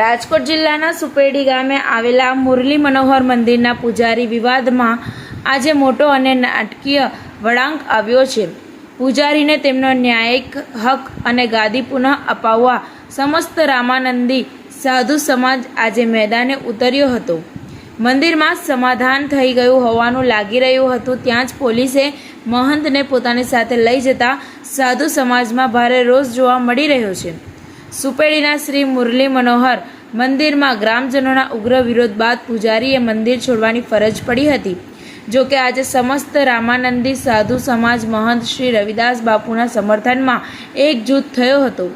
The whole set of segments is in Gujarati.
રાજકોટ જિલ્લાના સુપેડી ગામે આવેલા મુરલી મનોહર મંદિરના પૂજારી વિવાદમાં આજે મોટો અને નાટકીય વળાંક આવ્યો છે। પૂજારીને તેમનો ન્યાયિક હક અને ગાદી પુનઃ અપાવવા સમસ્ત રામાનંદી સાધુ સમાજ આજે મેદાને ઉતર્યો હતો। મંદિરમાં સમાધાન થઈ ગયું હોવાનું લાગી રહ્યું હતું, ત્યાં જ પોલીસે મહંતને પોતાની સાથે લઈ જતા સાધુ સમાજમાં ભારે રોષ જોવા મળી રહ્યો છે। સુપેડીના શ્રી મુરલી મનોહર મંદિરમાં ગ્રામજનોના ઉગ્ર વિરોધ બાદ પૂજારીએ મંદિર છોડવાની ફરજ પડી હતી। જો કે આજે સમસ્ત રામાનંદી સાધુ સમાજ મહંત શ્રી રવિદાસ બાપુના સમર્થનમાં એકજૂથ થયો હતો।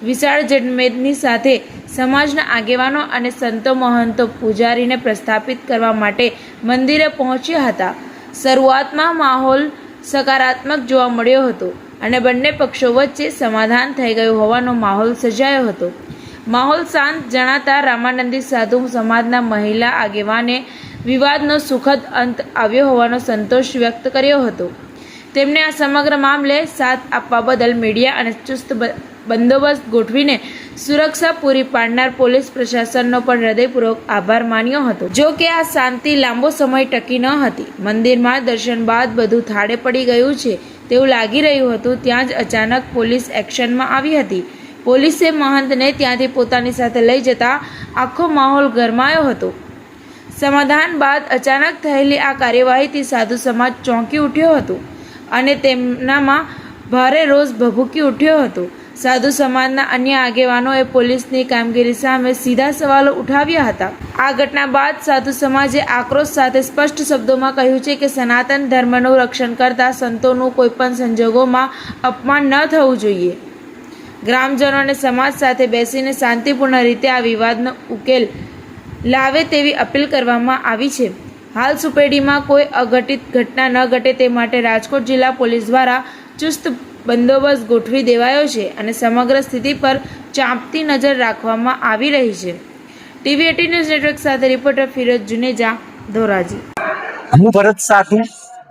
વિશાળ જનમેદની સાથે સમાજના આગેવાનો અને સંતો મહંતો પૂજારીને પ્રસ્થાપિત કરવા માટે મંદિરે પહોંચ્યા હતા। શરૂઆતમાં માહોલ સકારાત્મક જોવા મળ્યો હતો અને બંને પક્ષો વચ્ચે સમાધાન થઈ ગયું હોવાનો માહોલ સર્જાયો હતો। માહોલ શાંત જણાતા રામાનંદી સાધુ સમાજના મહિલા આગેવાને વિવાદનો સુખદ અંત આવ્યો હોવાનો સંતોષ વ્યક્ત કર્યો હતો। તેમણે આ સમગ્ર મામલે સાથ આપવા બદલ મીડિયા અને ચુસ્ત બંદોબસ્ત ગોઠવીને સુરક્ષા પૂરી પાડનાર પોલીસ પ્રશાસનનો પણ હૃદયપૂર્વક આભાર માન્યો હતો। જો કે આ શાંતિ લાંબો સમય ટકી ન હતી। મંદિરમાં દર્શન બાદ બધું થાળે પડી ગયું છે તેવું લાગી રહ્યું હતું, ત્યાં જ અચાનક પોલીસ એક્શનમાં આવી હતી। પોલીસે મહંતને ત્યાંથી પોતાની સાથે લઈ જતા આખો માહોલ ગરમાયો હતો। સમાધાન બાદ અચાનક થયેલી આ કાર્યવાહીથી સાધુ સમાજ ચોંકી ઉઠ્યો હતો અને તેમનામાં ભારે રોષ ભભૂકી ઉઠ્યો હતો। સાધુ સમાજના અન્ય આગેવાનોએ પોલીસની કામગીરી સામે સીધા સવાલો ઉઠાવ્યા હતા। આ ઘટના બાદ સાધુ સમાજે આક્રોશ સાથે સ્પષ્ટ શબ્દોમાં કહ્યું છે કે સનાતન ધર્મનું રક્ષણ કરતા સંતોનું કોઈપણ સંજોગોમાં અપમાન ન થવું જોઈએ। ગ્રામજનો અને સમાજ સાથે બેસીને શાંતિપૂર્ણ રીતે આ વિવાદનો ઉકેલ લાવે તેવી અપીલ કરવામાં આવી છે। હાલ સુપેડીમાં કોઈ અઘટિત ઘટના ન ઘટે તે માટે રાજકોટ જિલ્લા પોલીસ દ્વારા ચુસ્ત બંદોબસ્ત ગોઠવી દેવાયો છે અને સમગ્ર સ્થિતિ પર ચાંપતી નજર રાખવામાં આવી રહી છે। ટીવી 18 ન્યૂઝ નેટવર્ક સાથે રિપોર્ટર ફિરોઝ જુનેજા, ધોરાજી। હું ભરત સાધુ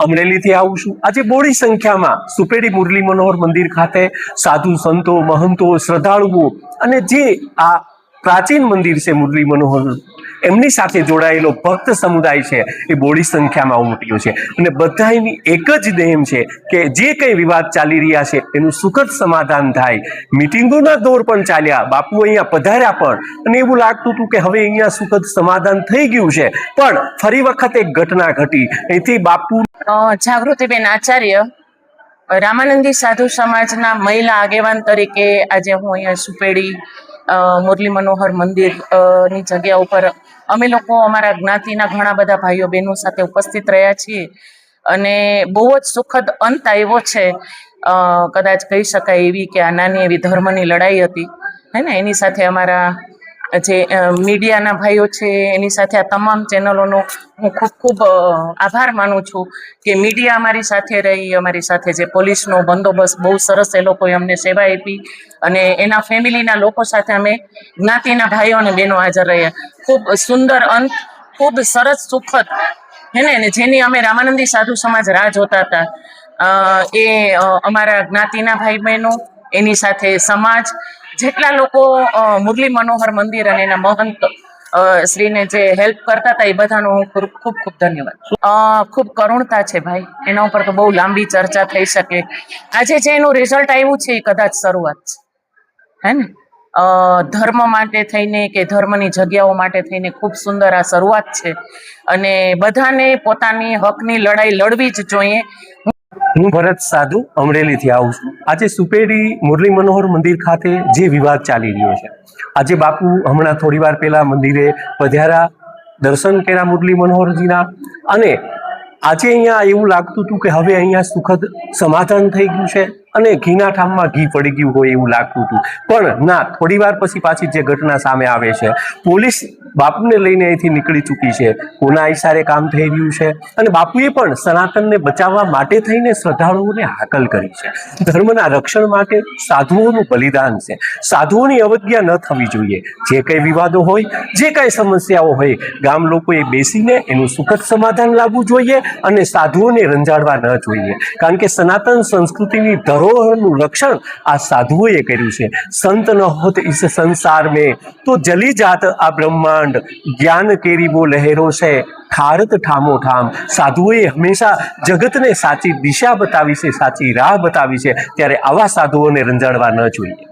અમરેલીથી આવું છું। આજે બોડી સંખ્યામાં સુપેડી મુરલી મનોહર મંદિર ખાતે સાધુ સંતો, મહંતો, શ્રદ્ધાળુઓ અને જે આ પ્રાચીન મંદિર છે મુરલી મનોહર એમની સાથે જોડાયેલો ભક્ત સમુદાય છે એ બોડી સંખ્યામાં ઉમટ્યો છે અને બધાની એક જ નેમ છે કે જે કંઈ વિવાદ ચાલી રહ્યા છે એનું સુખદ સમાધાન થાય। મિટિંગોના દોર પણ ચાલ્યા, બાપુ અહીંયા પધાર્યા પણ અને એવું લાગતું હતું કે હવે અહીંયા સુખદ સમાધાન થઈ ગયું છે, પણ ફરી વખત એક ઘટના ઘટી। એથી બાપુ જાગૃતિબેન આચાર્ય, રામાનંદી સાધુ સમાજના મહિલા આગેવાન તરીકે આજે હું અહીંયા સુપેડી મુરલી મનોહર મંદિર ની જગ્યા ઉપર અમે લોકો અમારા જ્ઞાતિના ઘણા બધા ભાઈઓ બહેનો સાથે ઉપસ્થિત રહ્યા છીએ અને બહુ જ સુખદ અંત આવ્યો છે। કદાચ કહી શકાય એવી કે આ નાની એવી ધર્મની લડાઈ હતી, હે ને। એની સાથે અમારા જે મીડિયાના ભાઈઓ છે એની સાથે આ તમામ ચેનલોનો હું ખૂબ ખૂબ આભાર માનું છું કે મીડિયા અમારી સાથે રહી, અમારી સાથે જે પોલીસનો બંદોબસ્ત બહુ સરસ એ લોકોએ અમને સેવા આપી અને એના ફેમિલીના લોકો સાથે અમે જ્ઞાતિના ભાઈઓ અને બહેનો હાજર રહ્યા। ખૂબ સુંદર અંત, ખૂબ સરસ સુખદ, હે ને, જેની અમે રામાનંદી સાધુ સમાજ રાહ જોતા હતા। એ અમારા જ્ઞાતિના ભાઈ બહેનો, એની સાથે સમાજ, જેટલા લોકો મુરલી મનોહર મંદિર અને એના મહંત શ્રીને જે હેલ્પ કરતા હતા એ બધાનો હું ખૂબ ખૂબ ધન્યવાદ। ખૂબ કરુણતા છે ભાઈ, એના ઉપર તો બહુ લાંબી ચર્ચા થઈ શકે। આજે જે એનું રિઝલ્ટ આવ્યું છે એ કદાચ શરૂઆત છે, હે ને। ધર્મ માટે થઈને કે ધર્મની જગ્યાઓ માટે થઈને ખૂબ સુંદર આ શરૂઆત છે અને બધાને પોતાની હકની લડાઈ લડવી જ જોઈએ। હું ભરત સાધુ અમરેલીથી આવું છું। આજે સુપેડી મુરલી મનોહર મંદિર ખાતે જે વિવાદ ચાલી રહ્યો છે, આજે બાપુ હમણાં થોડી વાર પહેલા મંદિરે પધાર્યા, દર્શન કર્યા મુરલી મનોહરજીના અને આજે અહીંયા એવું લાગતું હતું કે હવે અહીંયા સુખદ સમાધાન થઈ ગયું છે અને ઘીના ઠામમાં ઘી પડી ગયું હોય એવું લાગતું હતું, પણ ના, થોડી વાર પછી પાછી જે ઘટના સામે આવે છે, પોલીસ બાપુને લઈને અહીંથી નીકળી ચૂકી છે, કોના ઇશારે કામ થઈ રહ્યું છે અને બાપુએ પણ સનાતનને બચાવવા માટે થઈને શ્રદ્ધાળુઓને હાકલ કરી છે। ધર્મના રક્ષણ માટે સાધુઓનું બલિદાન છે, સાધુઓની અવજ્ઞા ન થવી જોઈએ। જે કંઈ વિવાદો હોય, જે કંઈ સમસ્યાઓ હોય, ગામ લોકોએ બેસીને એનું સુખદ સમાધાન લાવવું જોઈએ અને સાધુઓને રંજાડવા ન જોઈએ, કારણ કે સનાતન સંસ્કૃતિની ધરોહરનું રક્ષણ આ સાધુઓએ કર્યું છે. સંત ન હોત ઇસ સંસાર મેં તો જલી જાત આ બ્રહ્માંડ, જ્ઞાન કેરી વો લહેરો છે ઠારત ઠામો ઠામ. સાધુઓએ હંમેશા જગતને સાચી દિશા બતાવી છે, સાચી રાહ બતાવી છે, ત્યારે આવા સાધુઓને રંજાડવા ન જોઈએ.